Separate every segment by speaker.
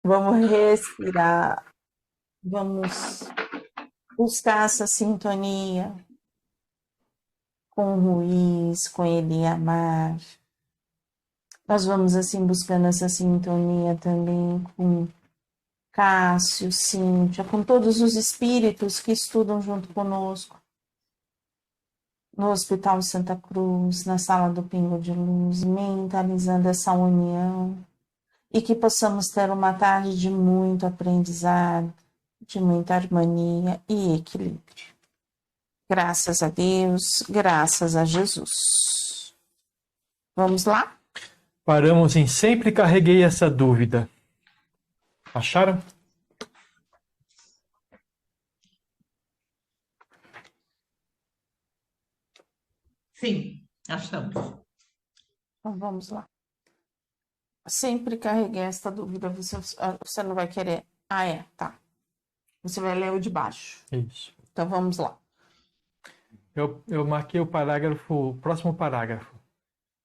Speaker 1: Vamos respirar. Vamos buscar essa sintonia com o Ruiz, com Eliamar. Nós vamos assim buscando essa sintonia também com Cássio, Cíntia, com todos os espíritos que estudam junto conosco no Hospital Santa Cruz, na Sala do Pingo de Luz, mentalizando essa união e que possamos ter uma tarde de muito aprendizado, de muita harmonia e equilíbrio. Graças a Deus, graças a Jesus. Vamos lá?
Speaker 2: Paramos em sempre carreguei essa dúvida. Acharam?
Speaker 3: Sim, achamos.
Speaker 1: Então vamos lá. Sempre carreguei essa dúvida. Você não vai querer. Ah, é, tá. Você vai ler o de baixo.
Speaker 2: Isso.
Speaker 1: Então vamos lá.
Speaker 2: Eu marquei o próximo parágrafo.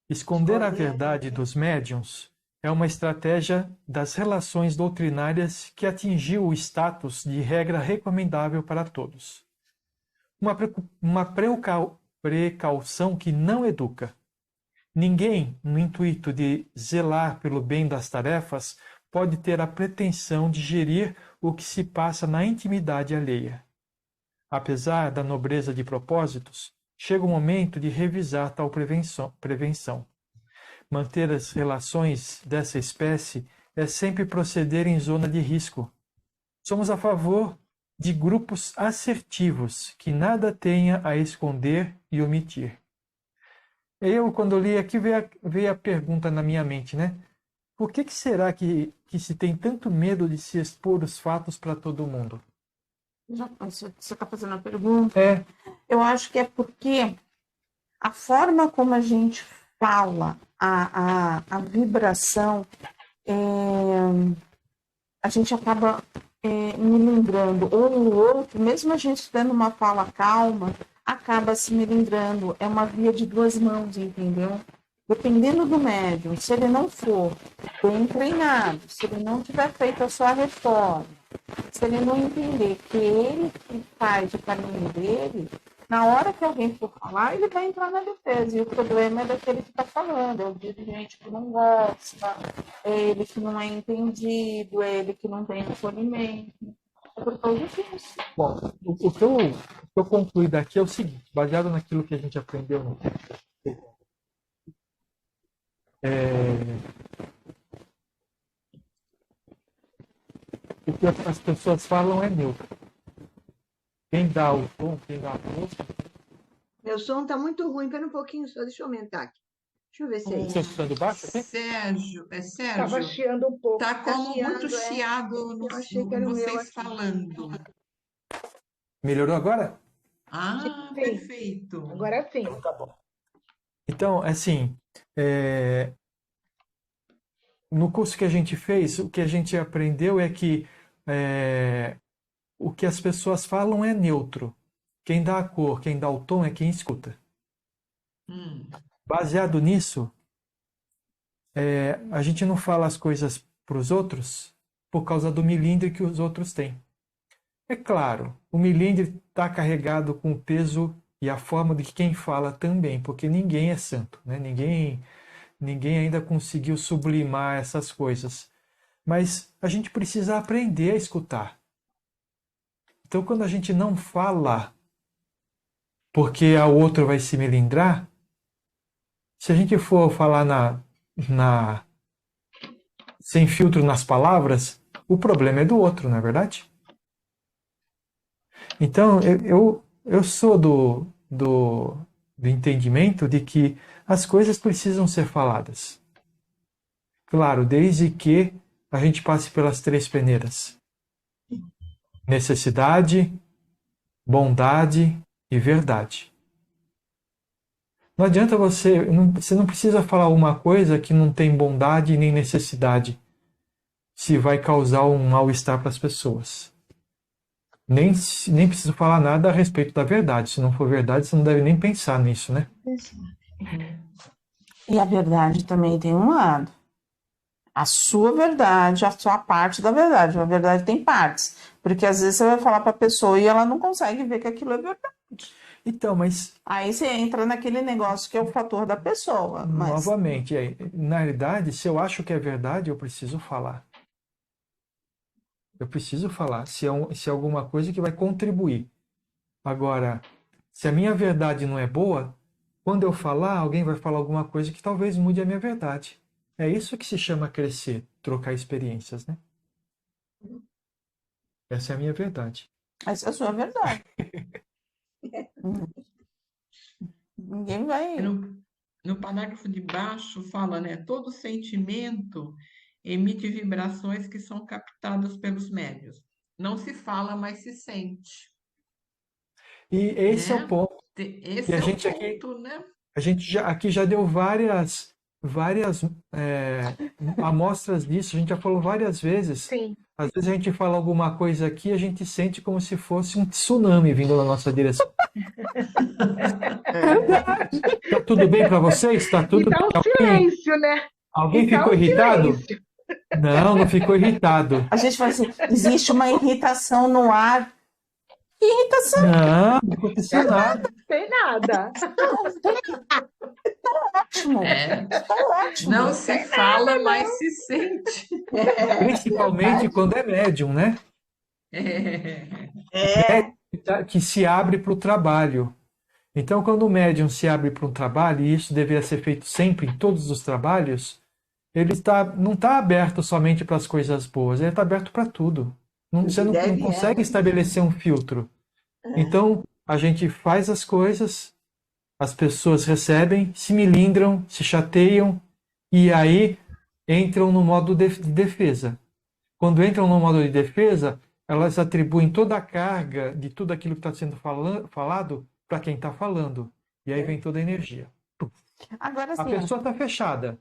Speaker 2: Esconder a verdade dos médiuns é uma estratégia das relações doutrinárias que atingiu o status de regra recomendável para todos. Uma precaução que não educa. Ninguém, no intuito de zelar pelo bem das tarefas, pode ter a pretensão de gerir o que se passa na intimidade alheia. Apesar da nobreza de propósitos, chega o momento de revisar tal prevenção. Manter as relações dessa espécie é sempre proceder em zona de risco. Somos a favor de grupos assertivos, que nada tenha a esconder e omitir. Quando li aqui, veio a pergunta na minha mente, né? Por que será que se tem tanto medo de se expor os fatos para todo mundo?
Speaker 1: Você está fazendo a pergunta?
Speaker 2: É.
Speaker 1: Eu acho que é porque a forma como a gente fala, a vibração, a gente acaba melindrando. Ou o outro, mesmo a gente tendo uma fala calma, acaba se melindrando. É uma via de duas mãos, entendeu? Dependendo do médium, se ele não for bem treinado, se ele não tiver feito a sua reforma, se ele não entender que ele que faz o caminho dele, na hora que alguém for falar, ele vai entrar na defesa. E o problema é daquele que está falando, é o dirigente que não gosta, é ele que não é entendido, é ele que não tem acolhimento. É por causa disso.
Speaker 2: Bom, o que eu concluí daqui é o seguinte, baseado naquilo que a gente aprendeu no o que as pessoas falam é neutro. Quem dá o tom, quem dá a força.
Speaker 4: Meu som está muito ruim, pera um pouquinho só, deixa eu aumentar aqui. Deixa eu ver se é isso.
Speaker 2: Estou escutando baixo aqui?
Speaker 3: Sérgio,
Speaker 4: Estava chiando um pouco.
Speaker 3: tá como muito
Speaker 4: chiando,
Speaker 3: chiado
Speaker 4: Eu achei que era o meu
Speaker 3: vocês
Speaker 4: aqui.
Speaker 3: falando.
Speaker 2: Melhorou agora?
Speaker 3: Ah,
Speaker 4: Sim.
Speaker 3: perfeito.
Speaker 4: Agora sim.
Speaker 2: Tá bom. Então, assim, no curso que a gente fez, o que a gente aprendeu é que o que as pessoas falam é neutro. Quem dá a cor, quem dá o tom é quem escuta. Baseado nisso, a gente não fala as coisas para os outros por causa do milindre que os outros têm. É claro, o milindre está carregado com o peso e a forma de quem fala também, porque ninguém é santo, né? Ninguém ainda conseguiu sublimar essas coisas. Mas a gente precisa aprender a escutar. Então, quando a gente não fala porque a outra vai se melindrar, se a gente for falar sem filtro nas palavras, o problema é do outro, não é verdade? Então, eu sou do entendimento de que as coisas precisam ser faladas. Claro, desde que a gente passe pelas três peneiras: necessidade, bondade e verdade. Não adianta você não precisa falar uma coisa que não tem bondade nem necessidade, se vai causar um mal-estar para as pessoas. Nem preciso falar nada a respeito da verdade. Se não for verdade, você não deve nem pensar nisso, né?
Speaker 1: E a verdade também tem um lado. A sua verdade, a sua parte da verdade. A verdade tem partes. Porque às vezes você vai falar para a pessoa e ela não consegue ver que aquilo é verdade.
Speaker 2: Então, mas
Speaker 1: Aí você entra naquele negócio que é o fator da pessoa. Mas
Speaker 2: novamente, na realidade, se eu acho que é verdade, eu preciso falar. Eu preciso falar se é alguma coisa que vai contribuir. Agora, se a minha verdade não é boa, quando eu falar, alguém vai falar alguma coisa que talvez mude a minha verdade. É isso que se chama crescer, trocar experiências, né? Essa é a minha verdade.
Speaker 1: essa é a sua verdade. Ninguém vai.
Speaker 3: No parágrafo de baixo fala, né? Todo sentimento emite vibrações que são captadas pelos médios. Não se fala, mas se sente,
Speaker 2: E esse é o
Speaker 3: né?
Speaker 2: ponto. E
Speaker 3: Esse
Speaker 2: a
Speaker 3: é o
Speaker 2: gente aqui,
Speaker 3: ponto, né?
Speaker 2: aqui já deu várias amostras disso. A gente já falou várias vezes.
Speaker 5: Sim.
Speaker 2: Às vezes a gente fala alguma coisa aqui, a gente sente como se fosse um tsunami vindo na nossa direção. Tá tudo bem para vocês? Tá
Speaker 5: E
Speaker 2: tudo
Speaker 5: tá
Speaker 2: bem?
Speaker 5: um silêncio, né?
Speaker 2: Alguém
Speaker 5: E tá
Speaker 2: ficou
Speaker 5: um
Speaker 2: irritado?
Speaker 5: silêncio.
Speaker 2: Não, não ficou irritado.
Speaker 1: A gente fala assim: existe uma irritação no ar. Que irritação?
Speaker 2: Não aconteceu nada.
Speaker 5: Tem nada.
Speaker 1: Não, tá ótimo.
Speaker 3: É,
Speaker 1: Tá ótimo.
Speaker 3: não se fala, mas se sente.
Speaker 2: Principalmente quando é médium, né? Que se abre para o trabalho. Então, quando o médium se abre para um trabalho, e isso deveria ser feito sempre em todos os trabalhos, não está aberto somente para as coisas boas, ele está aberto para tudo. Você não
Speaker 4: Deve,
Speaker 2: consegue estabelecer um filtro. Então, a gente faz as coisas, as pessoas recebem, se milindram, se chateiam, e aí entram no modo de defesa. Quando entram no modo de defesa, elas atribuem toda a carga de tudo aquilo que está sendo falado para quem está falando. E aí vem toda a energia.
Speaker 1: Agora
Speaker 2: A
Speaker 1: sim.
Speaker 2: pessoa está fechada,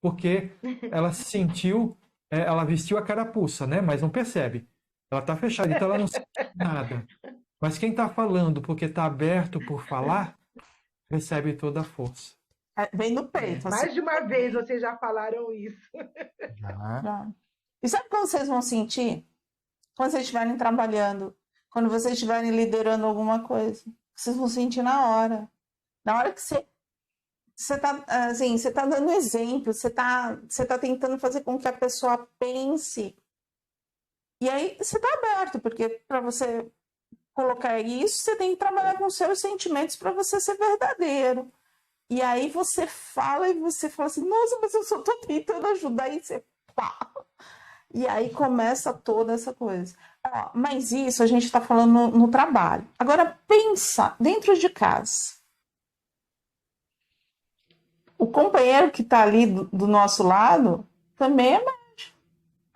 Speaker 2: porque ela se sentiu, ela vestiu a carapuça, né? Mas não percebe. Ela está fechada, então ela não sente nada. Mas quem está falando porque está aberto por falar, recebe toda a força.
Speaker 1: Vem no peito. Assim.
Speaker 5: Mais de uma vez vocês já falaram isso.
Speaker 1: Já. E sabe quando vocês vão sentir? Quando vocês estiverem trabalhando, quando vocês estiverem liderando alguma coisa. Vocês vão sentir na hora. Na hora que você está assim, você tá dando exemplo, você tá tentando fazer com que a pessoa pense. E aí você está aberto, porque para você colocar isso, você tem que trabalhar com os seus sentimentos para você ser verdadeiro. E aí você fala e você fala assim, nossa, mas eu só estou tentando ajudar e você pá. E aí começa toda essa coisa. Mas isso a gente está falando no trabalho. Agora pensa dentro de casa. O companheiro que está ali do nosso lado também é médium.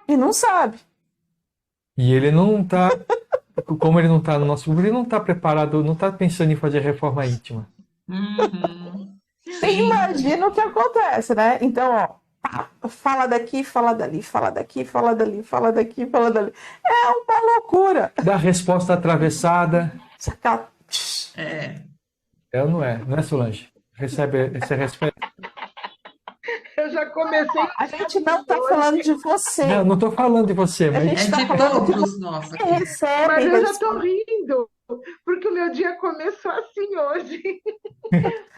Speaker 1: E não sabe.
Speaker 2: E ele não está, como ele não está no nosso grupo, ele não está preparado, não está pensando em fazer reforma íntima.
Speaker 1: Você imagina o que acontece, né? Então, fala daqui, fala dali, fala daqui, fala dali, fala daqui, fala dali. É uma loucura.
Speaker 2: Dá resposta atravessada.
Speaker 1: Aquela...
Speaker 2: É ou não é? Não é, Solange? Você recebe.
Speaker 5: Eu já comecei.
Speaker 1: A gente não está falando de você.
Speaker 2: Não estou falando de você, mas.
Speaker 3: É de todos nós aqui.
Speaker 1: Recebe,
Speaker 5: Mas eu já estou rindo, porque o meu dia começou assim hoje.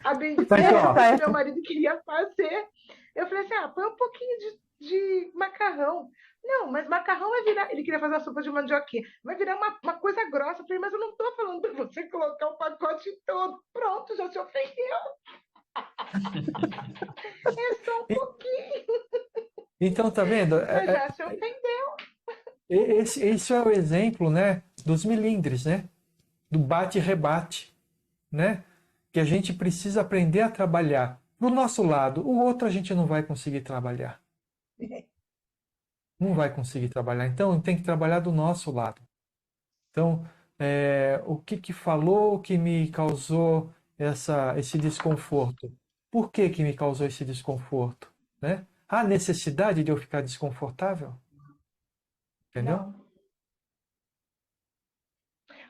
Speaker 5: A bendita que meu marido queria fazer. Eu falei assim, põe um pouquinho de macarrão. Não, mas macarrão vai virar... Ele queria fazer uma sopa de mandioquinha. Vai virar uma coisa grossa. Eu falei, mas eu não estou falando para você colocar o pacote todo. Pronto, já se ofendeu. É só um pouquinho.
Speaker 2: Então, tá vendo?
Speaker 5: Já se ofendeu.
Speaker 2: Esse é o exemplo, né, dos milindres, né? Do bate e rebate, né? Que a gente precisa aprender a trabalhar do nosso lado. O outro a gente não vai conseguir trabalhar. Não vai conseguir trabalhar. Então, tem que trabalhar do nosso lado. Então, o que falou que me causou esse desconforto? Por que me causou esse desconforto? Né? Há necessidade de eu ficar desconfortável? Entendeu?
Speaker 5: Não.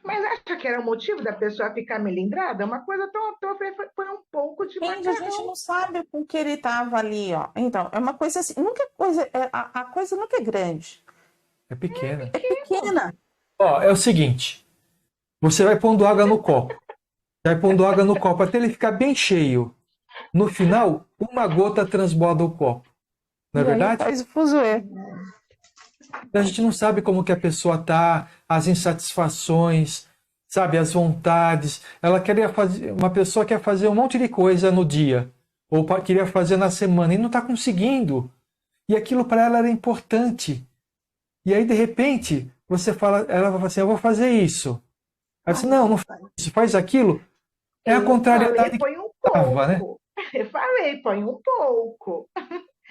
Speaker 5: Mas acha que era o motivo da pessoa ficar melindrada? Uma coisa tão... Foi um pouco de
Speaker 1: Gente, a gente
Speaker 5: macarrão.
Speaker 1: não sabe com que ele estava ali, ó. Então, é uma coisa assim, nunca é coisa, a coisa nunca é grande,
Speaker 2: É pequena.
Speaker 1: é pequena.
Speaker 2: Ó, é o seguinte. Você vai pondo água no copo. Vai pondo água no copo até ele ficar bem cheio. No final, uma gota transborda o copo. Não é
Speaker 1: E aí
Speaker 2: verdade?
Speaker 1: faz o fuzuê.
Speaker 2: A gente não sabe como que a pessoa tá, as insatisfações, sabe, as vontades. Ela queria fazer, uma pessoa quer fazer um monte de coisa no dia, ou queria fazer na semana e não está conseguindo. E aquilo para ela era importante. E aí de repente você fala, ela vai falar assim, eu vou fazer isso. Aí você não faz isso, faz aquilo. É a
Speaker 5: Eu
Speaker 2: contrariedade
Speaker 5: falei, põe um
Speaker 2: que estava, né?
Speaker 5: pouco. Eu falei, põe um pouco.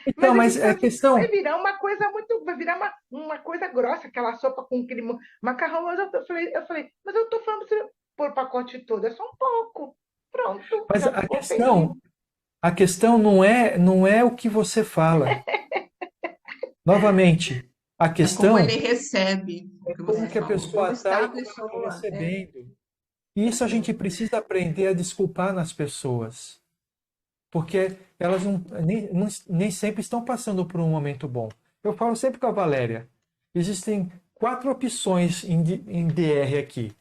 Speaker 2: Então, mas
Speaker 5: ele
Speaker 2: é
Speaker 5: assim,
Speaker 2: questão.
Speaker 5: vai virar uma coisa muito, vai virar uma coisa grossa, aquela sopa com aquele macarrão. Mas eu falei, mas eu tô falando pra você pôr o pacote todo, é só um pouco. Pronto,
Speaker 2: Mas
Speaker 5: já ficou ofendido.
Speaker 2: a questão não é o que você fala. Novamente, a
Speaker 3: É
Speaker 2: questão
Speaker 3: como ele recebe o que você
Speaker 2: como que a
Speaker 3: falou.
Speaker 2: pessoa
Speaker 4: Como está
Speaker 2: está
Speaker 4: a
Speaker 2: e como ela está
Speaker 4: pessoa,
Speaker 2: recebendo. E isso a gente precisa aprender a desculpar nas pessoas. Porque elas nem sempre estão passando por um momento bom. Eu falo sempre com a Valéria. Existem 4 opções em DR aqui.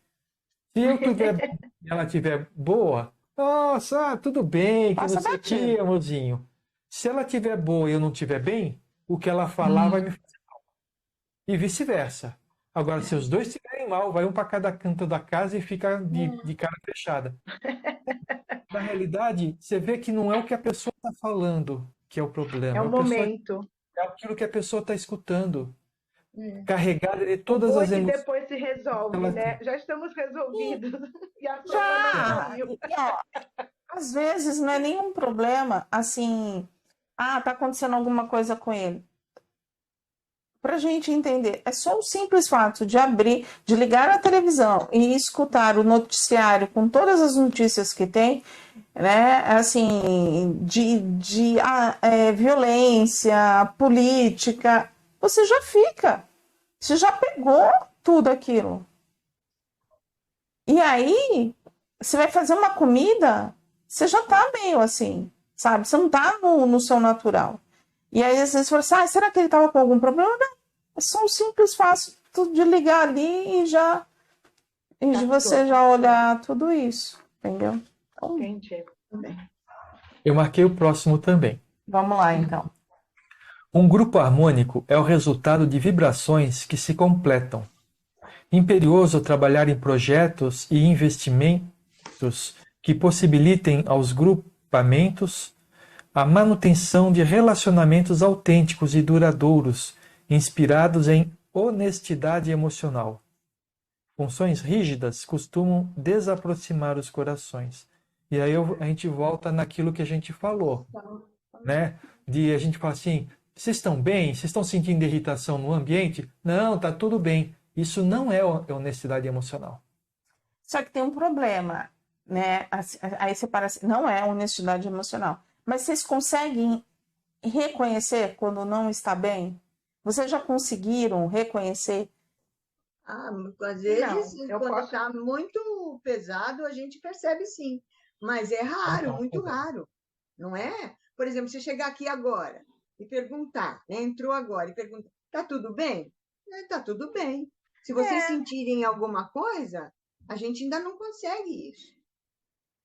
Speaker 2: Se eu tiver bom e ela tiver boa, nossa, tudo bem, que
Speaker 1: Passa
Speaker 2: não sei o que,
Speaker 1: batido.
Speaker 2: amorzinho. Se ela tiver boa e eu não tiver bem, o que ela falar vai me fazer mal. E vice-versa. Agora, se os dois estiverem mal, vai um para cada canto da casa e fica de cara fechada. Na realidade, você vê que não é o que a pessoa está falando que é o problema,
Speaker 5: É o momento.
Speaker 2: é aquilo que a pessoa está escutando.
Speaker 4: É.
Speaker 2: Carregada de
Speaker 5: O
Speaker 2: todas
Speaker 5: bom é
Speaker 2: as
Speaker 5: que
Speaker 2: emoções
Speaker 5: depois se
Speaker 2: que
Speaker 5: resolve,
Speaker 2: ela
Speaker 5: né?
Speaker 2: tem.
Speaker 5: Já estamos resolvidos. E a sopa não
Speaker 1: Já!
Speaker 5: saiu.
Speaker 1: Ó, às vezes não é nenhum problema, assim, tá acontecendo alguma coisa com ele. Pra gente entender, é só o simples fato de abrir, de ligar a televisão e escutar o noticiário com todas as notícias que tem, né? Assim, de violência, política, você já pegou tudo aquilo. E aí, você vai fazer uma comida, você já tá meio assim, sabe? Você não tá no seu natural. E aí, às vezes, você fala assim, será que ele tava com algum problema? Não, é só um simples fato de ligar ali e de você já olhar tudo isso, entendeu? Então,
Speaker 5: Entendi.
Speaker 2: Eu marquei o próximo também.
Speaker 1: vamos lá, então.
Speaker 2: Um grupo harmônico é o resultado de vibrações que se completam. Imperioso trabalhar em projetos e investimentos que possibilitem aos grupamentos a manutenção de relacionamentos autênticos e duradouros, inspirados em honestidade emocional. Funções rígidas costumam desaproximar os corações. E aí a gente volta naquilo que a gente falou, né? De a gente falar assim, vocês estão bem? Vocês estão sentindo irritação no ambiente? Não, tá tudo bem. Isso não é honestidade emocional.
Speaker 1: Só que tem um problema, né? Aí você parece, não é honestidade emocional. Mas vocês conseguem reconhecer quando não está bem? Vocês já conseguiram reconhecer?
Speaker 4: Às vezes,
Speaker 5: Não, eu
Speaker 4: quando
Speaker 5: posso-
Speaker 4: está muito pesado, a gente percebe sim. Mas é raro, muito raro, não é? Por exemplo, você chegar aqui agora e perguntar, né? Entrou agora e pergunta, tá tudo bem? Tá tudo bem. Se vocês sentirem alguma coisa, a gente ainda não consegue isso.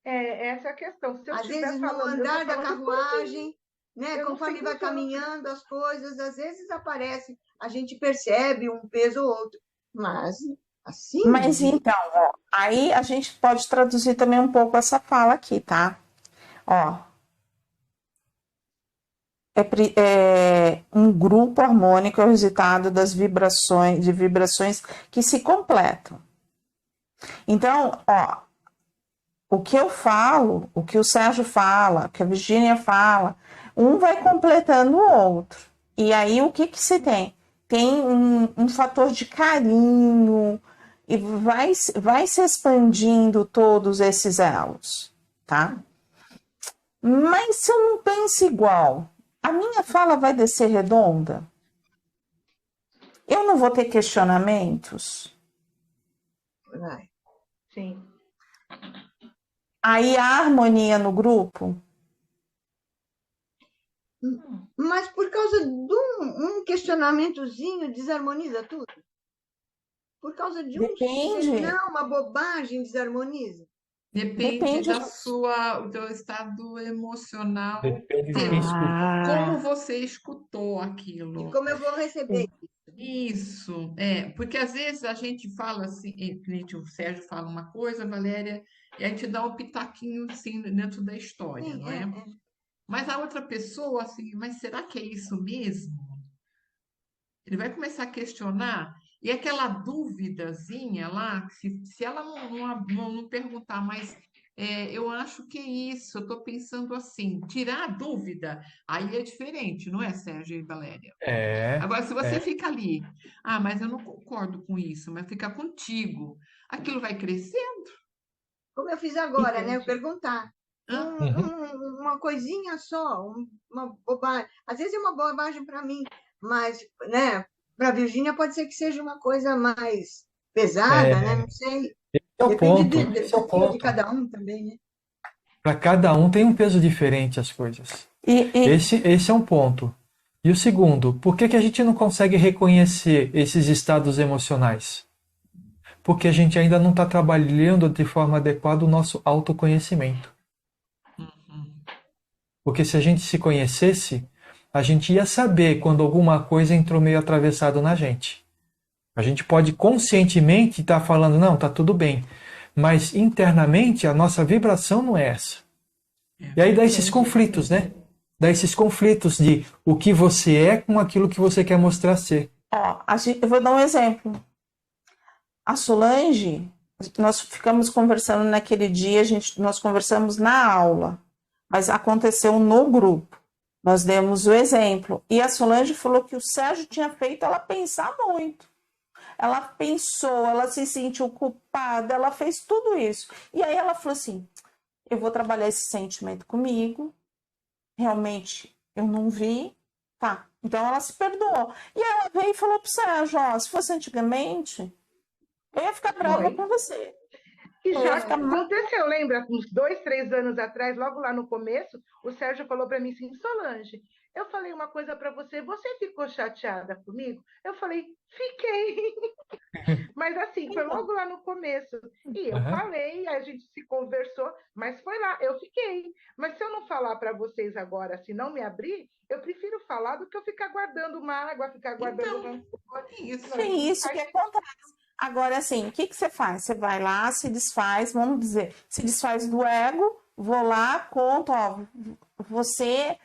Speaker 5: Essa é a questão. Se eu
Speaker 4: Às
Speaker 5: estiver
Speaker 4: vezes, no
Speaker 5: falando, eu tô
Speaker 4: andar da
Speaker 5: falando por mim.
Speaker 4: carruagem, né?
Speaker 5: Eu não
Speaker 4: Conforme
Speaker 5: sei
Speaker 4: vai
Speaker 5: como funciona.
Speaker 4: caminhando as coisas, às vezes aparece, a gente percebe um peso ou outro. Mas, assim,
Speaker 1: Mas então, ó, aí a gente pode traduzir também um pouco essa fala aqui, tá? Ó, um grupo harmônico é o resultado das vibrações que se completam. Então, ó, o que eu falo, o que o Sérgio fala, o que a Virgínia fala, um vai completando o outro. E aí o que se tem? Tem um fator de carinho e vai se expandindo todos esses elos, tá? Mas se eu não penso igual, a minha fala vai descer redonda? Eu não vou ter questionamentos?
Speaker 4: vai.
Speaker 5: Sim.
Speaker 1: Aí há harmonia no grupo?
Speaker 4: Mas por causa de um questionamentozinho desarmoniza tudo? Por causa de
Speaker 1: Depende.
Speaker 4: uma bobagem desarmoniza?
Speaker 3: Depende
Speaker 1: Depende.
Speaker 3: do teu estado emocional,
Speaker 2: Depende de quem escuta.
Speaker 3: como
Speaker 1: Ah,
Speaker 3: você escutou
Speaker 4: E
Speaker 3: aquilo.
Speaker 4: como eu vou receber isso?
Speaker 3: Isso, porque às vezes a gente fala assim, o Sérgio fala uma coisa, a Valéria, e aí te dá um pitaquinho assim dentro da história,
Speaker 4: Sim,
Speaker 3: não é? Mas a outra pessoa, assim, mas será que é isso mesmo? Ele vai começar a questionar, e aquela dúvidazinha lá, se ela não perguntar, mas eu acho que é isso, eu estou pensando assim, tirar a dúvida, aí é diferente, não é, Sérgio e Valéria?
Speaker 2: É,
Speaker 3: Agora, se você
Speaker 2: é.
Speaker 3: fica ali, mas eu não concordo com isso, mas fica contigo, aquilo vai crescer.
Speaker 4: Como eu fiz agora, né? Eu perguntar.
Speaker 3: Hã?
Speaker 2: Uhum.
Speaker 4: Uma coisinha só, uma bobagem. Às vezes é uma bobagem para mim, mas, né, para a Virgínia pode ser que seja uma coisa mais pesada, né?
Speaker 2: É,
Speaker 4: Não sei.
Speaker 2: esse é o
Speaker 4: Depende
Speaker 2: ponto. Esse é o
Speaker 4: de
Speaker 2: ponto.
Speaker 4: cada um também, né?
Speaker 2: Para cada um tem um peso diferente as coisas.
Speaker 1: e
Speaker 2: Esse é um ponto. E o segundo, por que que a gente não consegue reconhecer esses estados emocionais? Porque a gente ainda não está trabalhando de forma adequada o nosso autoconhecimento.
Speaker 3: Uhum.
Speaker 2: Porque se a gente se conhecesse, a gente ia saber quando alguma coisa entrou meio atravessado na gente. A gente pode conscientemente estar falando, não, tá tudo bem. Mas internamente a nossa vibração não é essa.
Speaker 3: É.
Speaker 2: E aí dá esses conflitos, né? Dá esses conflitos de o que você é com aquilo que você quer mostrar ser.
Speaker 1: ó, eu vou dar um exemplo. A Solange, nós ficamos conversando naquele dia, nós conversamos na aula, mas aconteceu no grupo. Nós demos o exemplo. E a Solange falou que o Sérgio tinha feito ela pensar muito. Ela pensou, ela se sentiu culpada, ela fez tudo isso. E aí ela falou assim: eu vou trabalhar esse sentimento comigo. Realmente eu não vi. Tá. Então ela se perdoou. E aí ela veio e falou pro Sérgio: ó, se fosse antigamente, eu ia ficar brava
Speaker 5: Foi.
Speaker 1: com você.
Speaker 5: E
Speaker 1: Eu ia
Speaker 5: já
Speaker 1: ficar
Speaker 5: aconteceu, lembra? Uns 2, 3 anos atrás, logo lá no começo, o Sérgio falou para mim assim, Solange, eu falei uma coisa para você, você ficou chateada comigo? Eu falei, fiquei. Mas assim, foi logo lá no começo. E eu
Speaker 2: Uhum.
Speaker 5: falei, a gente se conversou, mas foi lá, eu fiquei. Mas se eu não falar para vocês agora, se não me abrir, eu prefiro falar do que eu ficar guardando mágoa, ficar guardando
Speaker 3: Então,
Speaker 5: rancor.
Speaker 3: isso.
Speaker 1: É isso que acontece. Agora, assim, o que que você faz? Você vai lá, se desfaz, vamos dizer, se desfaz do ego, vou lá, conto, ó, você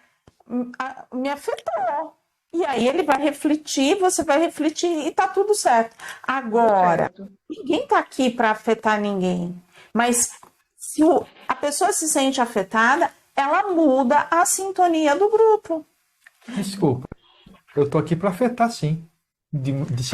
Speaker 1: me afetou. E aí ele vai refletir, você vai refletir e tá tudo certo. Agora,
Speaker 5: certo.
Speaker 1: ninguém tá aqui para afetar ninguém. Mas se a pessoa se sente afetada, ela muda a sintonia do grupo.
Speaker 2: Desculpa, eu tô aqui para afetar, sim.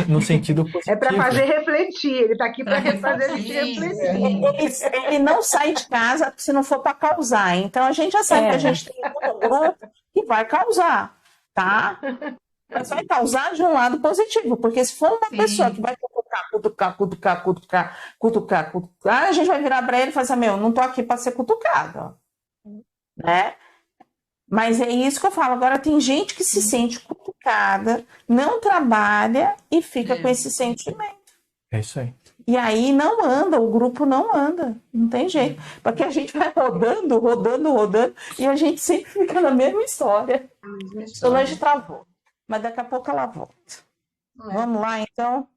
Speaker 2: No sentido
Speaker 5: É para
Speaker 2: positivo.
Speaker 5: fazer refletir, ele está aqui
Speaker 3: Para
Speaker 5: para fazer a gente
Speaker 3: refletir,
Speaker 5: refletir.
Speaker 3: sim.
Speaker 1: Ele não sai de casa se não for para causar. Então a gente já sabe que a gente tem um grupo que vai causar, tá? Mas vai causar de um lado positivo, porque se for uma pessoa que
Speaker 3: Sim.
Speaker 1: vai cutucar, a gente vai virar para ele e falar assim, meu, não tô aqui para ser cutucada, né? Mas é isso que eu falo. Agora tem gente que se sente cutucada, não trabalha e fica com
Speaker 3: É.
Speaker 1: esse sentimento.
Speaker 2: É isso aí.
Speaker 1: E aí não anda, o grupo não anda, não tem jeito. Porque a gente vai rodando, rodando, rodando, e a gente sempre fica na mesma história. Solange travou, mas daqui a pouco ela volta. Vamos lá, então.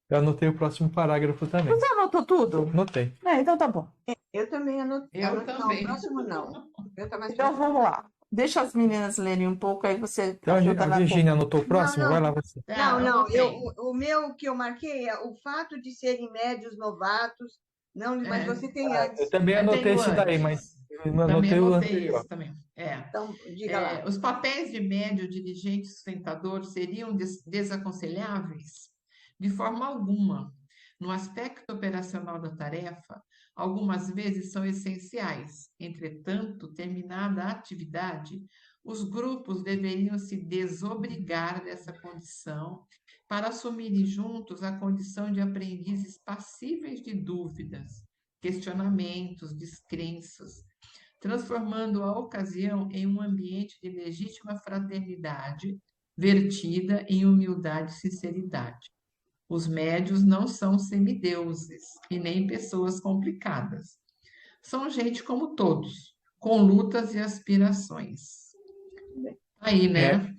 Speaker 2: Eu anotei o próximo parágrafo também.
Speaker 1: Você anotou tudo?
Speaker 2: Anotei.
Speaker 1: Então tá bom.
Speaker 4: Eu também anotei.
Speaker 3: Eu
Speaker 4: Não, o
Speaker 3: também.
Speaker 4: próximo não. Eu tá mais
Speaker 1: Então
Speaker 4: próximo.
Speaker 1: vamos lá. Deixa as meninas lerem um pouco, aí você
Speaker 2: Então,
Speaker 1: ajuda
Speaker 2: a
Speaker 1: na
Speaker 2: Virgínia anotou o próximo?
Speaker 4: Não,
Speaker 2: Vai
Speaker 4: não.
Speaker 2: lá você.
Speaker 3: Tá,
Speaker 4: Não,
Speaker 3: anotei.
Speaker 4: o meu que eu marquei é o fato de serem médios novatos, não, mas você tem antes.
Speaker 2: Eu também
Speaker 3: Eu
Speaker 2: anotei
Speaker 3: tenho
Speaker 2: esse daí,
Speaker 3: antes.
Speaker 2: mas eu
Speaker 3: Também
Speaker 2: anotei o
Speaker 3: anotei
Speaker 2: anterior.
Speaker 3: isso também.
Speaker 4: Então, diga lá.
Speaker 3: Os papéis de médio, dirigente, sustentador seriam desaconselháveis? De forma alguma. No aspecto operacional da tarefa, algumas vezes são essenciais. Entretanto, terminada a atividade, os grupos deveriam se desobrigar dessa condição para assumirem juntos a condição de aprendizes passíveis de dúvidas, questionamentos, descrenças, transformando a ocasião em um ambiente de legítima fraternidade, vertida em humildade e sinceridade. Os médios não são semideuses e nem pessoas complicadas. São gente como todos, com lutas e aspirações. Aí, né?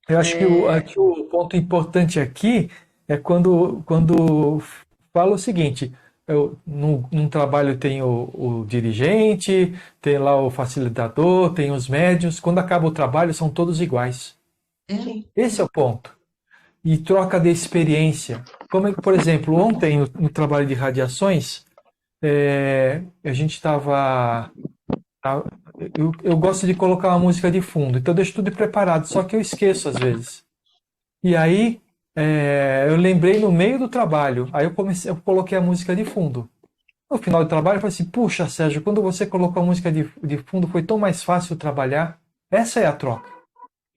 Speaker 2: Eu acho que o ponto importante aqui é quando fala o seguinte: num trabalho tem o dirigente, tem lá o facilitador, tem os médios. Quando acaba o trabalho, são todos iguais. Esse é o ponto. E troca de experiência. Como é que, por exemplo, ontem no trabalho de radiações, a gente estava. Eu gosto de colocar uma música de fundo, então eu deixo tudo preparado, só que eu esqueço às vezes. E aí eu lembrei no meio do trabalho, aí eu coloquei a música de fundo. No final do trabalho eu falei assim: puxa, Sérgio, quando você colocou a música de fundo foi tão mais fácil trabalhar. Essa é a troca,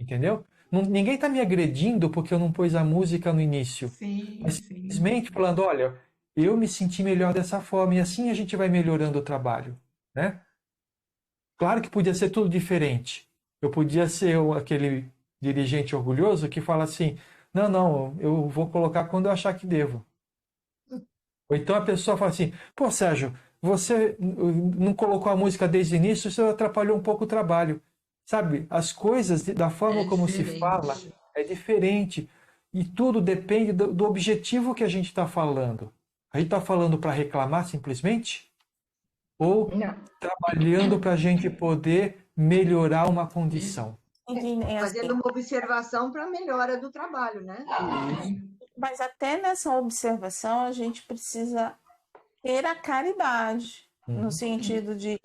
Speaker 2: entendeu? Ninguém está me agredindo porque eu não pus a música no início. Mas simplesmente falando: olha, eu me senti melhor dessa forma, e assim a gente vai melhorando o trabalho, né? Claro que podia ser tudo diferente. Eu podia ser aquele dirigente orgulhoso que fala assim: não, eu vou colocar quando eu achar que devo. Ou então a pessoa fala assim: pô, Sérgio, você não colocou a música desde o início, isso atrapalhou um pouco o trabalho. Sabe, as coisas, da forma como se fala, é diferente. E tudo depende do objetivo que a gente está falando. A gente está falando para reclamar simplesmente? Ou trabalhando para a gente poder melhorar uma condição?
Speaker 4: Fazendo uma observação para a melhora do trabalho, né?
Speaker 1: Mas até nessa observação a gente precisa ter a caridade, no sentido de: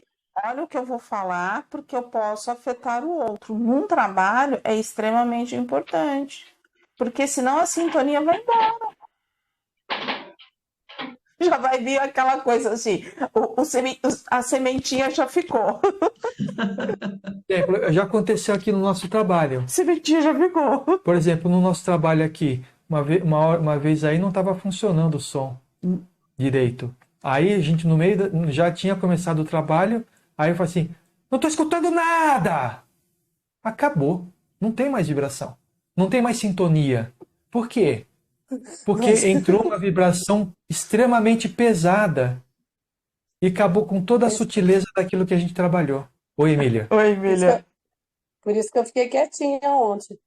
Speaker 1: olha o que eu vou falar, porque eu posso afetar o outro. Num trabalho é extremamente importante, porque senão a sintonia vai embora. Já vai vir aquela coisa assim, a sementinha já ficou.
Speaker 2: Já aconteceu aqui no nosso trabalho.
Speaker 1: Sementinha já ficou.
Speaker 2: Por exemplo, no nosso trabalho aqui, uma vez aí não estava funcionando o som direito. Aí a gente no meio já tinha começado o trabalho, aí eu falei assim: não estou escutando nada! Acabou. Não tem mais vibração. Não tem mais sintonia. Por quê? Porque entrou uma vibração extremamente pesada e acabou com toda a sutileza daquilo que a gente trabalhou. Oi, Emília.
Speaker 1: Oi, Emília.
Speaker 6: Por isso que eu fiquei quietinha ontem.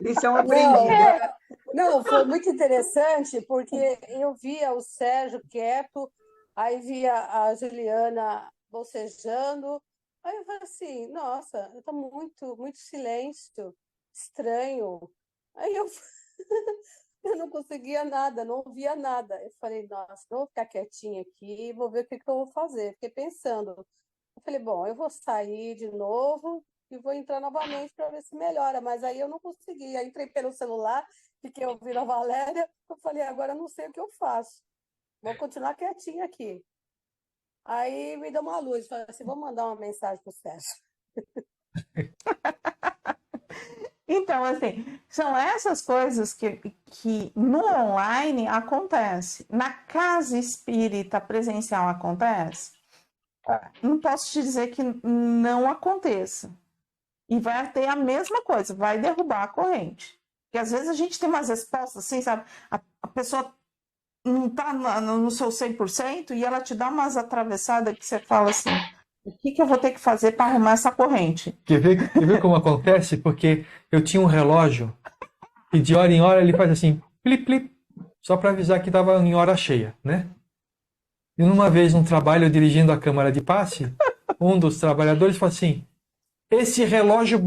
Speaker 4: Lição aprendida.
Speaker 6: Não, foi muito interessante, porque eu via o Sérgio quieto, aí via a Juliana bocejando, aí eu falei assim: nossa, está muito silêncio, estranho. Aí eu não conseguia nada, não ouvia nada. Eu falei: nossa, não vou ficar quietinha aqui, vou ver o que eu vou fazer. Fiquei pensando. Eu falei: bom, eu vou sair de novo e vou entrar novamente para ver se melhora. Mas aí eu não consegui. Aí entrei pelo celular, fiquei ouvindo a Valéria. Eu falei: agora eu não sei o que eu faço. Vou continuar quietinha aqui. Aí me deu uma luz. Falei assim: vou mandar uma mensagem para o Sérgio.
Speaker 1: Então, assim, são essas coisas que no online acontece. Na casa espírita presencial acontece? Não posso te dizer que não aconteça. E vai ter a mesma coisa, vai derrubar a corrente. Porque às vezes a gente tem umas respostas assim, sabe? A pessoa não está no seu 100% e ela te dá umas atravessadas que você fala assim: o que eu vou ter que fazer para arrumar essa corrente?
Speaker 2: Quer ver como acontece? Porque eu tinha um relógio e de hora em hora ele faz assim, plip, plip, só para avisar que estava em hora cheia, né? E numa vez, num trabalho, dirigindo a câmara de passe, um dos trabalhadores falou assim: esse relógio, o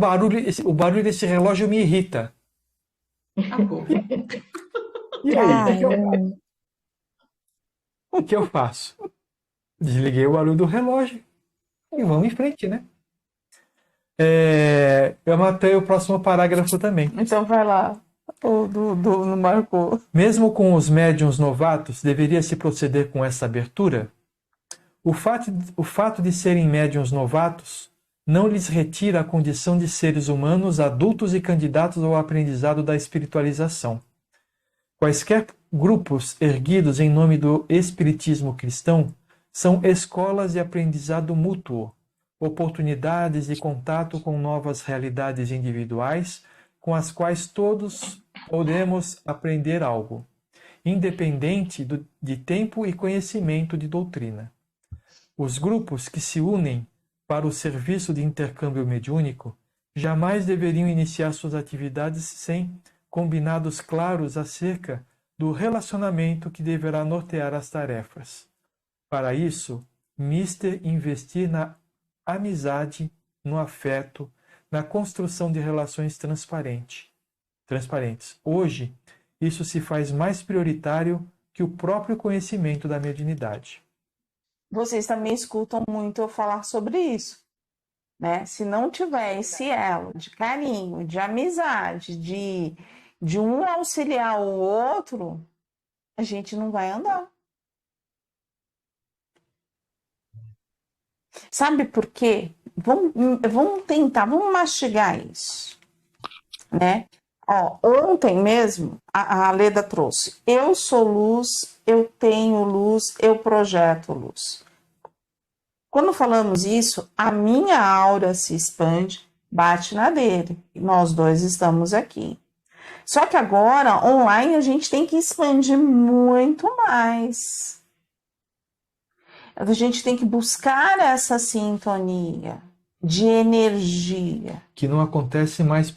Speaker 2: barulho desse relógio me irrita. E aí, o que eu faço? Desliguei o barulho do relógio e vamos em frente, né? Eu matei o próximo parágrafo também.
Speaker 1: Então vai lá. O não marcou.
Speaker 2: Mesmo com os médiuns novatos, deveria se proceder com essa abertura? O fato de serem médiuns novatos não lhes retira a condição de seres humanos adultos e candidatos ao aprendizado da espiritualização. Quaisquer grupos erguidos em nome do espiritismo cristão são escolas de aprendizado mútuo, oportunidades de contato com novas realidades individuais com as quais todos podemos aprender algo, independente de tempo e conhecimento de doutrina. Os grupos que se unem para o serviço de intercâmbio mediúnico jamais deveriam iniciar suas atividades sem combinados claros acerca do relacionamento que deverá nortear as tarefas. Para isso, mister investir na amizade, no afeto, na construção de relações transparentes. Hoje, isso se faz mais prioritário que o próprio conhecimento da mediunidade.
Speaker 1: Vocês também escutam muito eu falar sobre isso, né? Se não tiver esse elo de carinho, de amizade, de um auxiliar o outro, a gente não vai andar. Sabe por quê? Vamos tentar, vamos mastigar isso, né? Ó, ontem mesmo, a Leda trouxe: eu sou luz, eu tenho luz, eu projeto luz. Quando falamos isso, a minha aura se expande, bate na dele. Nós dois estamos aqui. Só que agora, online, a gente tem que expandir muito mais. A gente tem que buscar essa sintonia de energia.
Speaker 2: Que não acontece mais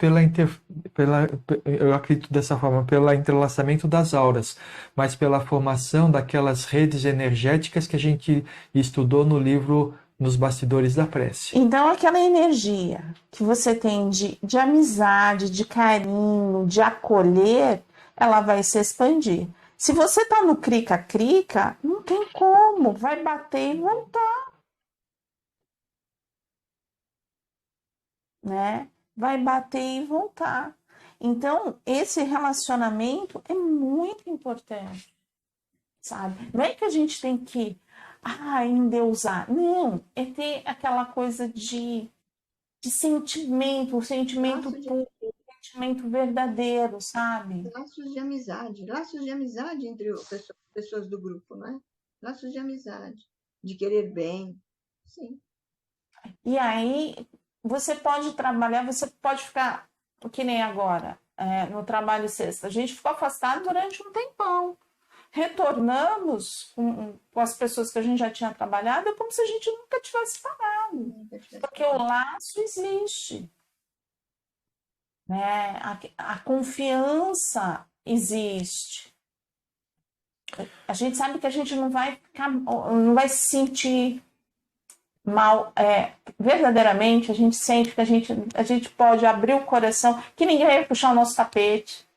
Speaker 2: eu acredito dessa forma, pelo entrelaçamento das auras, mas pela formação daquelas redes energéticas que a gente estudou no livro Nos Bastidores da Prece.
Speaker 1: Então, aquela energia que você tem de amizade, de carinho, de acolher, ela vai se expandir. Se você está no crica-crica, não tem como, vai bater e voltar. Né? Vai bater e voltar. Então, esse relacionamento é muito importante, sabe? Não é que a gente tem que endeusar. Não, é ter aquela coisa de sentimento, sentimento puro, sentimento verdadeiro, sabe?
Speaker 4: Laços de amizade entre pessoas do grupo, não é? Laços de amizade, de querer bem, sim.
Speaker 1: E aí, você pode trabalhar, você pode ficar, que nem agora, no trabalho sexta. A gente ficou afastado durante um tempão. Retornamos com as pessoas que a gente já tinha trabalhado, é como se a gente nunca tivesse parado. Porque o laço existe. Né? A confiança existe. A gente sabe que a gente não vai se sentir mal. Verdadeiramente, a gente sente que a gente pode abrir o coração, que ninguém vai puxar o nosso tapete.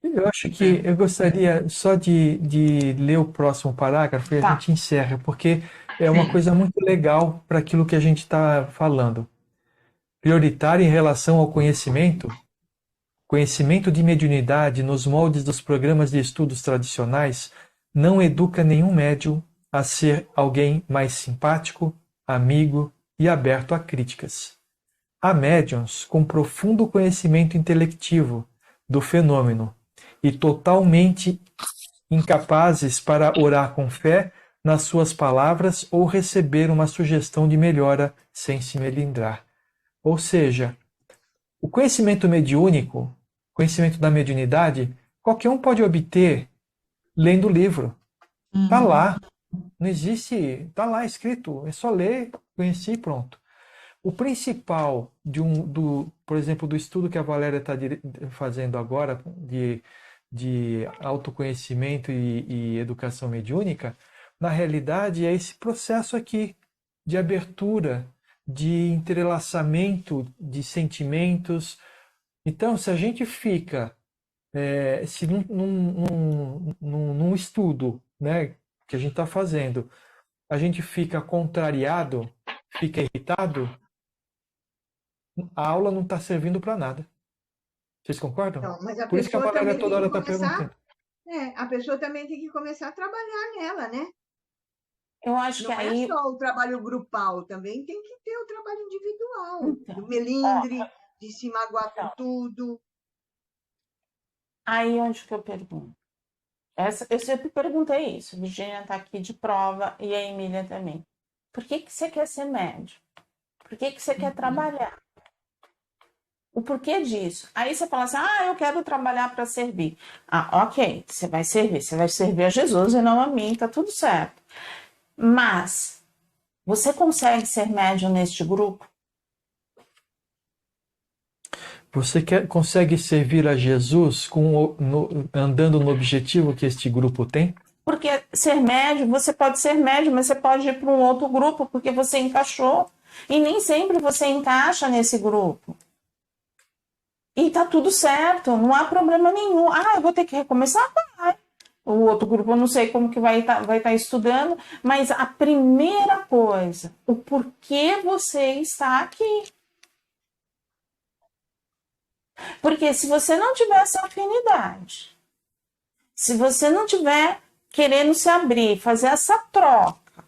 Speaker 2: Eu acho que eu gostaria só de ler o próximo parágrafo e a gente encerra, porque é uma coisa muito legal para aquilo que a gente está falando. Prioritário em relação ao conhecimento de mediunidade nos moldes dos programas de estudos tradicionais não educa nenhum médium a ser alguém mais simpático, amigo e aberto a críticas. Há médiuns com profundo conhecimento intelectivo do fenômeno e totalmente incapazes para orar com fé nas suas palavras ou receber uma sugestão de melhora sem se melindrar. Ou seja, o conhecimento mediúnico, conhecimento da mediunidade, qualquer um pode obter lendo o livro. Está lá, não existe, está lá escrito, é só ler, conhecer e pronto. O principal por exemplo, do estudo que a Valéria está fazendo agora de autoconhecimento e educação mediúnica, na realidade é esse processo aqui de abertura, de entrelaçamento de sentimentos. Então, se a gente fica, se num estudo, né, que a gente está fazendo, a gente fica contrariado, fica irritado, a aula não está servindo para nada. Vocês concordam?
Speaker 4: Não, mas a
Speaker 2: Por isso que a
Speaker 4: pessoa
Speaker 2: Valéria
Speaker 4: também
Speaker 2: toda hora
Speaker 4: tem
Speaker 2: está
Speaker 4: que começar.
Speaker 2: perguntando.
Speaker 4: A pessoa também tem que começar a trabalhar nela, né?
Speaker 1: Eu acho que
Speaker 4: Não
Speaker 1: aí.
Speaker 4: é só o trabalho grupal, também tem que ter o trabalho individual,
Speaker 1: Então,
Speaker 4: do melindre, de se magoar com tudo.
Speaker 1: Aí onde que eu pergunto? Eu sempre perguntei isso. A Virgínia está aqui de prova e a Emília também. Por que você quer ser médium? Por que você quer trabalhar? O porquê disso? Aí você fala assim, eu quero trabalhar para servir. Ok, você vai servir a Jesus e não a mim, tá tudo certo. Mas, você consegue ser médium neste grupo?
Speaker 2: Você consegue servir a Jesus andando no objetivo que este grupo tem?
Speaker 1: Porque ser médium, você pode ser médium, mas você pode ir para um outro grupo, porque você encaixou. E nem sempre você encaixa nesse grupo. E tá tudo certo, não há problema nenhum. Eu vou ter que recomeçar? Vai. O outro grupo eu não sei como que vai estar estudando, mas a primeira coisa, o porquê você está aqui. Porque se você não tiver essa afinidade, se você não tiver querendo se abrir, fazer essa troca,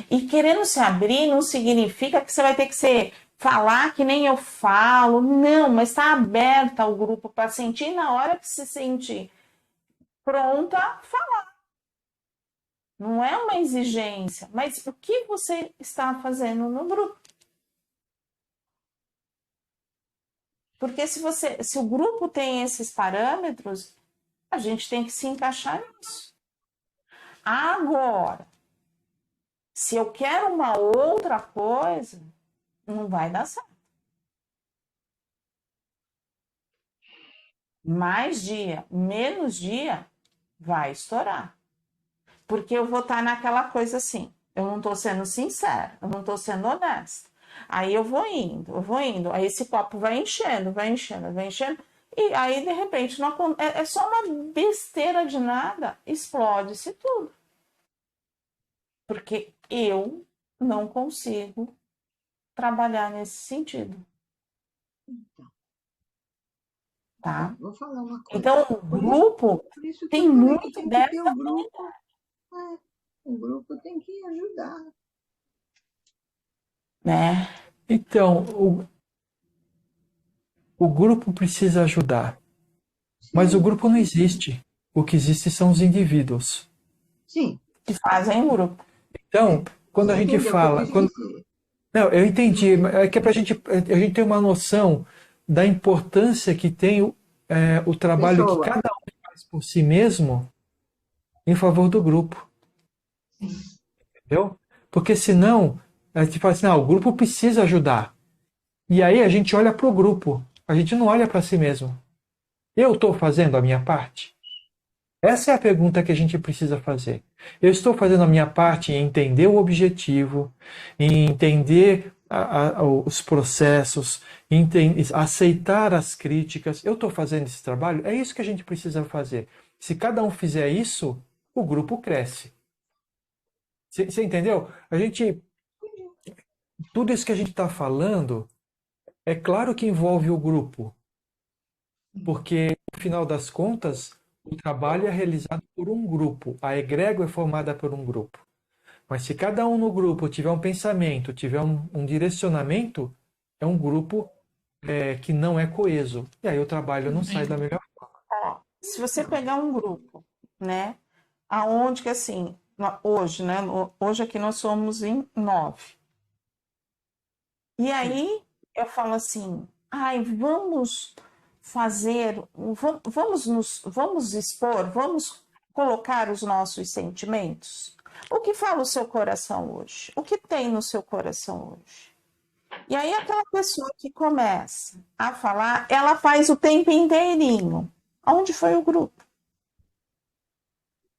Speaker 1: e querendo se abrir não significa que você vai ter que falar que nem eu falo, não, mas está aberta ao grupo para sentir na hora que se sentir pronta, falar. Não é uma exigência, mas o que você está fazendo no grupo? Porque se o grupo tem esses parâmetros, a gente tem que se encaixar nisso. Agora, se eu quero uma outra coisa, não vai dar certo. Mais dia, menos dia, vai estourar. Porque eu vou estar naquela coisa assim, eu não estou sendo sincera, eu não estou sendo honesta. Aí eu vou indo, aí esse copo vai enchendo, e aí de repente é só uma besteira de nada, explode-se tudo. Porque eu não consigo trabalhar nesse sentido. Tá?
Speaker 4: Vou falar uma coisa.
Speaker 1: Então, o grupo tem muito dessa
Speaker 4: o grupo tem que ajudar.
Speaker 2: Né? Então, o grupo precisa ajudar. Sim. Mas o grupo não existe. O que existe são os indivíduos.
Speaker 4: Sim.
Speaker 1: Que fazem o grupo.
Speaker 2: Então, quando a gente fala... Não, eu entendi. É que é pra a gente ter uma noção da importância que tem o trabalho que cada um faz por si mesmo em favor do grupo. Entendeu? Porque senão, a gente fala assim, o grupo precisa ajudar. E aí a gente olha para o grupo, a gente não olha para si mesmo. Eu estou fazendo a minha parte? Essa é a pergunta que a gente precisa fazer. Eu estou fazendo a minha parte em entender o objetivo, em entender os processos, aceitar as críticas. Eu estou fazendo esse trabalho? É isso que a gente precisa fazer. Se cada um fizer isso, o grupo cresce. Você entendeu? Tudo isso que a gente está falando, é claro que envolve o grupo. Porque, no final das contas, o trabalho é realizado por um grupo. A egrégora é formada por um grupo. Mas se cada um no grupo tiver um pensamento, tiver um direcionamento, é um grupo que não é coeso. E aí o trabalho não sai da melhor forma.
Speaker 1: Se você pegar um grupo, né? Aonde que assim, hoje, né? Hoje aqui nós somos em 9. E aí eu falo assim, vamos fazer, vamos expor, vamos colocar os nossos sentimentos. O que fala o seu coração hoje? O que tem no seu coração hoje? E aí aquela pessoa que começa a falar, ela faz o tempo inteirinho. Onde foi o grupo?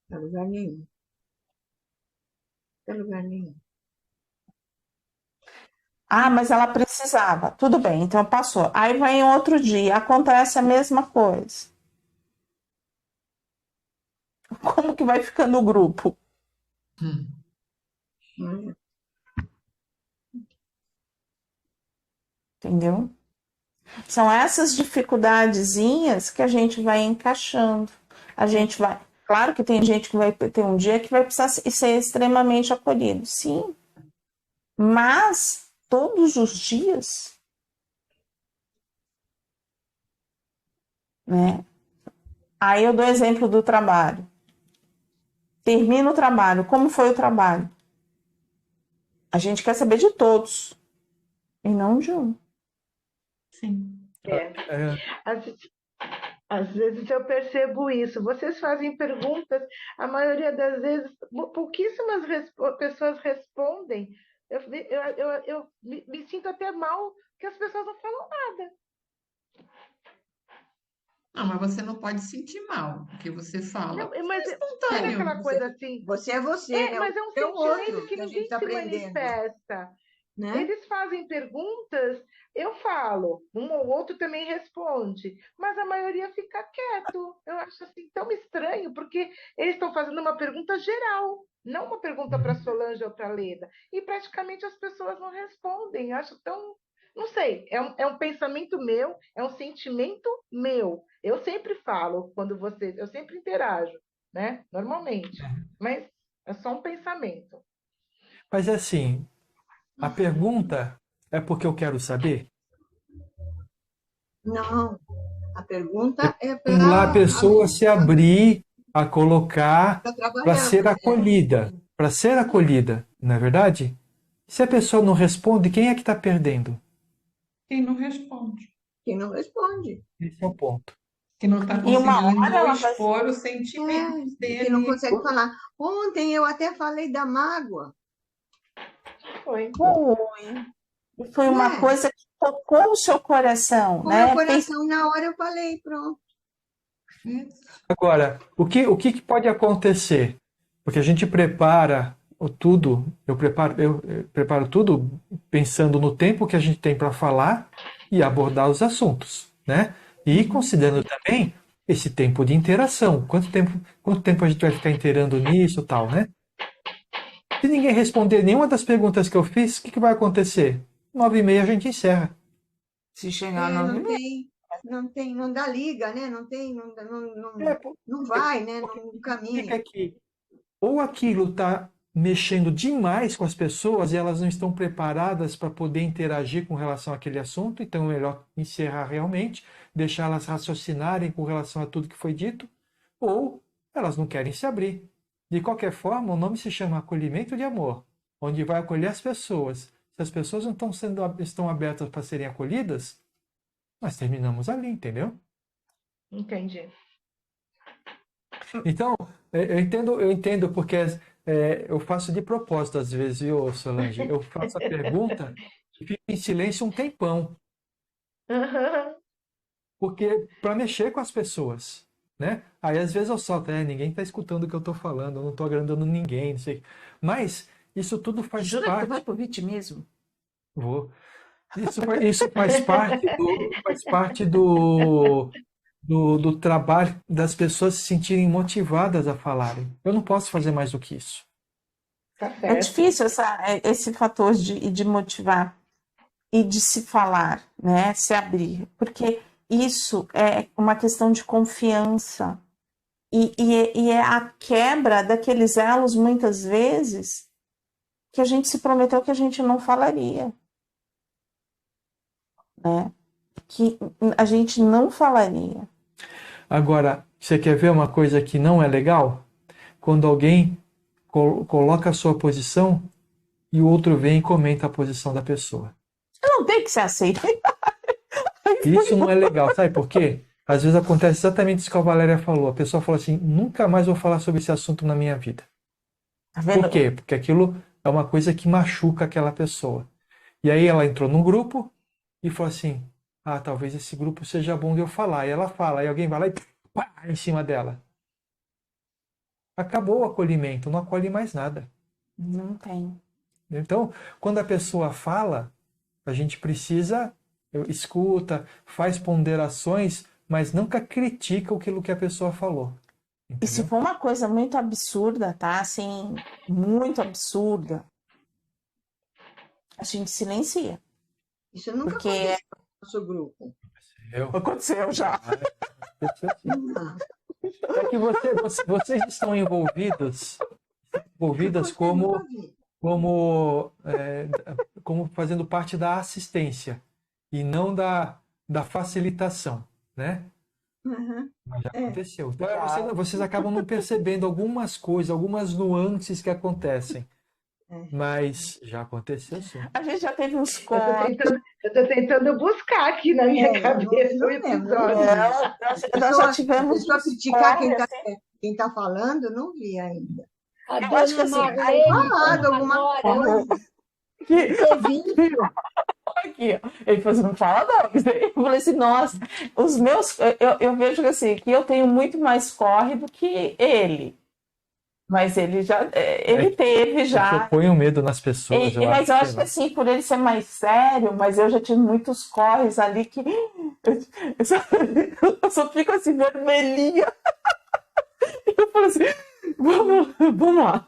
Speaker 4: Não lugar nenhum. Não lugar nenhum.
Speaker 1: Mas ela precisava. Tudo bem, então passou. Aí vem outro dia, acontece a mesma coisa. Como que vai ficando o grupo? Entendeu? São essas dificuldadezinhas que a gente vai encaixando. A gente vai... Claro que tem gente que vai ter um dia que vai precisar ser extremamente acolhido. Sim. Mas... todos os dias. né? Aí eu dou exemplo do trabalho. Termina o trabalho. Como foi o trabalho? A gente quer saber de todos e não de um.
Speaker 3: Sim.
Speaker 2: É,
Speaker 5: Às vezes eu percebo isso. Vocês fazem perguntas, a maioria das vezes, pouquíssimas pessoas respondem. Eu me sinto até mal que as pessoas não falam nada.
Speaker 3: Não, mas você não pode sentir mal, porque você fala.
Speaker 5: Não, mas sabe
Speaker 3: Espontâneo.
Speaker 5: aquela coisa assim?
Speaker 4: Você é você, né?
Speaker 5: Mas é um
Speaker 4: O seu
Speaker 5: sentimento
Speaker 4: outro
Speaker 5: que
Speaker 4: que a gente
Speaker 5: ninguém
Speaker 4: está
Speaker 5: se
Speaker 4: aprendendo,
Speaker 5: manifesta.
Speaker 4: né?
Speaker 5: Eles fazem perguntas, eu falo, um ou outro também responde, mas a maioria fica quieto. Eu acho assim tão estranho, porque eles estão fazendo uma pergunta geral, não uma pergunta para Solange ou para Leda, e praticamente as pessoas não respondem. Eu acho tão, não sei, é um pensamento meu, é um sentimento meu. Eu sempre falo quando vocês, eu sempre interajo, né? Normalmente, mas é só um pensamento.
Speaker 2: mas é assim, a pergunta é porque eu quero saber.
Speaker 4: Não, a pergunta é
Speaker 2: Estimular a pessoa a se abrir, a colocar
Speaker 4: para
Speaker 2: para
Speaker 4: trabalhar.
Speaker 2: ser acolhida, não é verdade? Se a pessoa não responde, quem é que está perdendo?
Speaker 3: Quem não responde.
Speaker 4: Quem não responde.
Speaker 2: Esse é o ponto.
Speaker 3: Que não está
Speaker 1: E uma
Speaker 3: conseguindo
Speaker 1: hora ela vai.
Speaker 3: expor os sentimentos
Speaker 4: Que não
Speaker 3: dele.
Speaker 4: consegue falar. Ontem eu até falei da mágoa.
Speaker 5: Foi.
Speaker 1: Foi uma
Speaker 4: Né?
Speaker 1: coisa que tocou o seu coração,
Speaker 4: Com
Speaker 1: né?
Speaker 4: meu coração, na hora eu falei, pronto.
Speaker 2: Agora, o que pode acontecer? Porque a gente prepara tudo, eu preparo tudo pensando no tempo que a gente tem para falar e abordar os assuntos, né? E considerando também esse tempo de interação. Quanto tempo a gente vai ficar inteirando nisso e tal, né? Se ninguém responder nenhuma das perguntas que eu fiz, o que vai acontecer? 9h30 a gente encerra.
Speaker 1: Se chegar no
Speaker 4: Não dá liga, né?
Speaker 2: É,
Speaker 4: Não vai, né? Não
Speaker 2: Significa
Speaker 4: caminha.
Speaker 2: que ou aquilo está mexendo demais com as pessoas e elas não estão preparadas para poder interagir com relação àquele assunto, então é melhor encerrar realmente, deixá-las raciocinarem com relação a tudo que foi dito, ou elas não querem se abrir. De qualquer forma, o nome se chama acolhimento de amor, onde vai acolher as pessoas. Se as pessoas não estão abertas para serem acolhidas, nós terminamos ali, entendeu?
Speaker 5: Entendi.
Speaker 2: Então, eu entendo porque eu faço de propósito às vezes, viu, Solange? Eu faço a pergunta e fico em silêncio um tempão, porque para mexer com as pessoas, né? Aí às vezes eu solto, ninguém está escutando o que eu estou falando, eu não estou agradando ninguém, não sei. Mas isso tudo faz
Speaker 1: Jura que tu
Speaker 2: parte.
Speaker 1: vai pro vitimismo?
Speaker 2: Vou. Isso faz parte do trabalho das pessoas se sentirem motivadas a falarem. Eu não posso fazer mais do que isso.
Speaker 5: Tá
Speaker 1: É
Speaker 5: certo.
Speaker 1: difícil esse fator de motivar e de se falar, né? Se abrir, porque isso é uma questão de confiança e é a quebra daqueles elos, muitas vezes, que a gente se prometeu que a gente não falaria, né? Que a gente não falaria.
Speaker 2: Agora, você quer ver uma coisa que não é legal? Quando alguém coloca a sua posição e o outro vem e comenta a posição da pessoa.
Speaker 1: Não tem que ser aceito.
Speaker 2: Isso não é legal, sabe por quê? Às vezes acontece exatamente isso que a Valéria falou. A pessoa fala assim, nunca mais vou falar sobre esse assunto na minha vida.
Speaker 1: Tá vendo?
Speaker 2: Por quê? Porque aquilo é uma coisa que machuca aquela pessoa. E aí ela entrou num grupo e falou assim, talvez esse grupo seja bom de eu falar. E ela fala, aí alguém vai lá e pá, em cima dela. Acabou o acolhimento, não acolhe mais nada.
Speaker 1: Não tem.
Speaker 2: Então, quando a pessoa fala, a gente precisa, escuta, faz ponderações, mas nunca critica aquilo que a pessoa falou.
Speaker 1: E se
Speaker 2: Entendeu?
Speaker 1: for uma coisa muito absurda, tá? Assim, muito absurda, a gente silencia.
Speaker 4: Isso nunca
Speaker 1: Porque
Speaker 4: aconteceu no nosso grupo.
Speaker 1: aconteceu já.
Speaker 4: Não.
Speaker 2: É que vocês estão envolvidas como,
Speaker 4: Nunca vi.
Speaker 2: como fazendo parte da assistência e não da facilitação, né?
Speaker 4: Uhum.
Speaker 2: Mas já
Speaker 4: É.
Speaker 2: aconteceu. Então,
Speaker 1: Já.
Speaker 2: vocês acabam não percebendo algumas coisas, algumas nuances que acontecem.
Speaker 4: É.
Speaker 2: Mas já aconteceu sim.
Speaker 1: A gente já teve uns
Speaker 5: Eu tô
Speaker 1: cortes.
Speaker 5: tentando, eu tô tentando buscar aqui na minha
Speaker 4: Eu
Speaker 5: cabeça o
Speaker 4: não lembro, não
Speaker 5: episódio.
Speaker 4: vi.
Speaker 1: Nós já
Speaker 4: A
Speaker 1: tivemos
Speaker 4: pessoa
Speaker 1: uns
Speaker 4: criticar
Speaker 1: cortes,
Speaker 4: quem tá falando, não vi ainda.
Speaker 7: A
Speaker 1: eu acho que
Speaker 7: dona
Speaker 1: assim, aí
Speaker 7: Marlene,
Speaker 4: Falado
Speaker 7: com a
Speaker 4: alguma
Speaker 7: nora,
Speaker 4: coisa.
Speaker 1: aqui,
Speaker 7: teve
Speaker 1: aqui, ó. Ele falou assim, não fala não. Eu falei assim, nossa, os meus, eu vejo que assim, que eu tenho muito mais corre do que ele. Mas ele já, ele teve
Speaker 2: É que eu
Speaker 1: já.
Speaker 2: ponho medo nas pessoas, eu
Speaker 1: Mas eu
Speaker 2: acho,
Speaker 1: acho
Speaker 2: sei
Speaker 1: que
Speaker 2: lá.
Speaker 1: assim, por ele ser mais sério, mas eu já tive muitos corres ali que eu só fico assim, vermelhinha. Eu falo assim, vamos lá.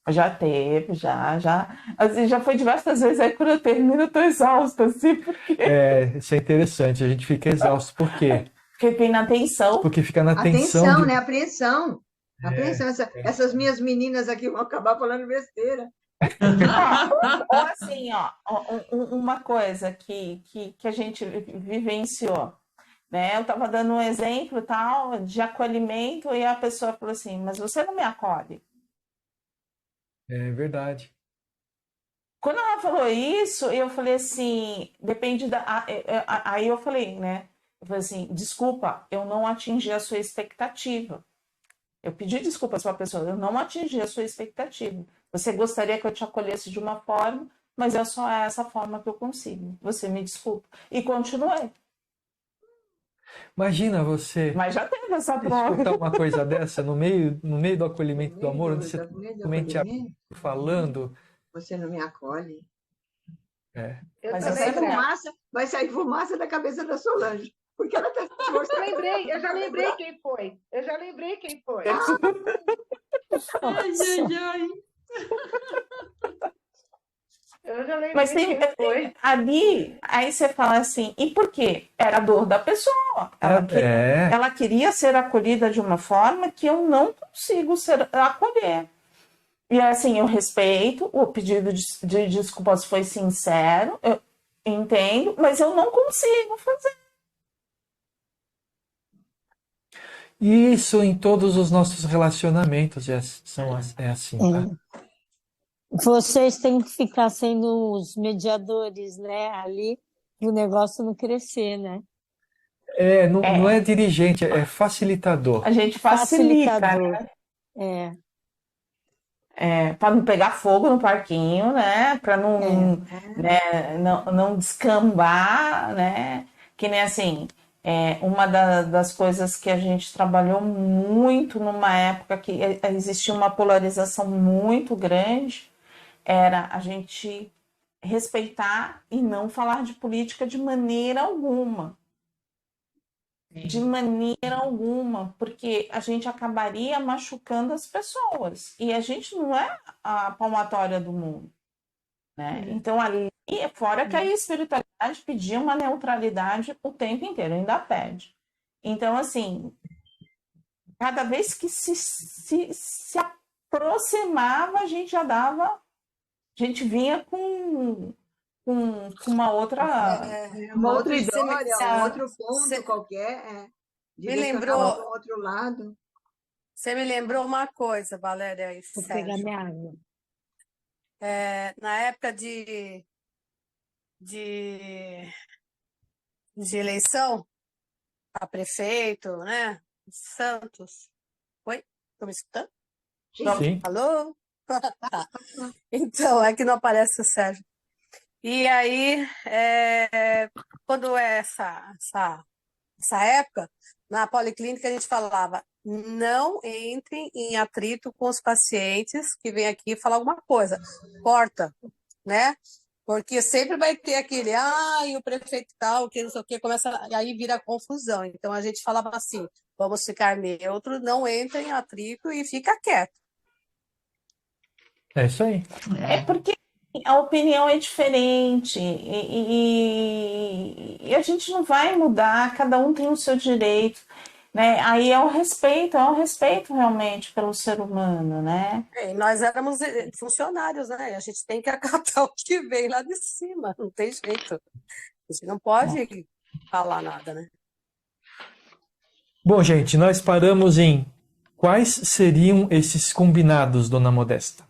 Speaker 1: Já teve, já. Assim, já foi diversas vezes, aí quando eu termino, eu tô exausta, assim, porque
Speaker 2: Isso é interessante, a gente fica exausto. Por quê?
Speaker 1: fiquei na tensão.
Speaker 2: Porque fica na tensão
Speaker 4: Atenção,
Speaker 2: de.
Speaker 4: né? Apreensão. Apreensão. Essas minhas meninas aqui vão acabar falando besteira.
Speaker 1: Ou assim, ó, uma coisa que a gente vivenciou, né? Eu estava dando um exemplo tal de acolhimento e a pessoa falou assim, mas você não me acolhe.
Speaker 2: É verdade.
Speaker 1: Quando ela falou isso, eu falei assim, depende da. Aí eu falei, né? Eu falei assim, desculpa, eu não atingi a sua expectativa. Eu pedi desculpas para a pessoa, eu não atingi a sua expectativa. Você gostaria que eu te acolhesse de uma forma, mas é só essa forma que eu consigo. Você me desculpa. E continuei.
Speaker 2: Imagina você
Speaker 1: Mas já teve essa prova.
Speaker 2: escutar uma coisa dessa no meio do acolhimento do amor, onde você está
Speaker 4: No meio do
Speaker 2: realmente
Speaker 4: acolhimento,
Speaker 2: falando.
Speaker 4: você não me acolhe.
Speaker 5: Eu
Speaker 1: Mas
Speaker 4: Vai
Speaker 1: você
Speaker 4: sair
Speaker 5: também,
Speaker 4: fumaça, vai sair fumaça da cabeça da Solange. Porque ela está se esforçando.
Speaker 5: eu já lembrei quem foi. Eu já lembrei quem foi.
Speaker 3: Ai, ai, ai.
Speaker 5: Eu já lembrei
Speaker 1: Mas tem,
Speaker 5: quem foi.
Speaker 1: ali, aí você fala assim, e por quê? Era a dor da pessoa. Ela queria ser acolhida de uma forma que eu não consigo acolher. E assim, eu respeito, o pedido de desculpas foi sincero, eu entendo, mas eu não consigo fazer.
Speaker 2: Isso em todos os nossos relacionamentos é assim, tá?
Speaker 7: Vocês têm que ficar sendo os mediadores, né? Ali, e o negócio não crescer, né?
Speaker 2: Não é dirigente, é facilitador.
Speaker 1: A gente facilita,
Speaker 7: Facilitador.
Speaker 1: né? Para não pegar fogo no parquinho, né? Para não descambar, né? Que nem assim, uma das coisas que a gente trabalhou muito numa época que existia uma polarização muito grande, era a gente respeitar e não falar de política de maneira alguma. De maneira alguma, porque a gente acabaria machucando as pessoas. E a gente não é a palmatória do mundo, né? Então, ali, fora que a espiritualidade pedia uma neutralidade o tempo inteiro, ainda pede. Então, assim, cada vez que se aproximava, a gente já dava, a gente vinha com uma outra
Speaker 4: Uma outra
Speaker 1: ideia.
Speaker 4: história, um outro ponto qualquer.
Speaker 6: Me lembrou.
Speaker 4: Para o outro lado.
Speaker 6: Você me lembrou uma coisa, Valéria e
Speaker 7: Vou pegar
Speaker 6: Sérgio.
Speaker 7: minha água.
Speaker 6: Na época de eleição a prefeito, né? Santos. Oi? Estão me escutando?
Speaker 2: Sim.
Speaker 6: Alô? Tá. Então, é que não aparece o Sérgio. E aí, quando é essa época, na policlínica a gente falava, não entrem em atrito com os pacientes que vêm aqui falar alguma coisa. Corta, né? Porque sempre vai ter aquele, e o prefeito tal, que não sei o que, começa, e aí vira confusão. Então a gente falava assim, vamos ficar neutro, não entrem em atrito e fica quieto.
Speaker 2: É isso aí.
Speaker 1: É porque a opinião é diferente e a gente não vai mudar, cada um tem o seu direito, né? Aí é o respeito realmente pelo ser humano, né?
Speaker 6: E nós éramos funcionários, né? A gente tem que acatar o que vem lá de cima, não tem jeito. A gente não pode falar nada, né?
Speaker 2: Bom, gente, nós paramos em quais seriam esses combinados, dona Modesta?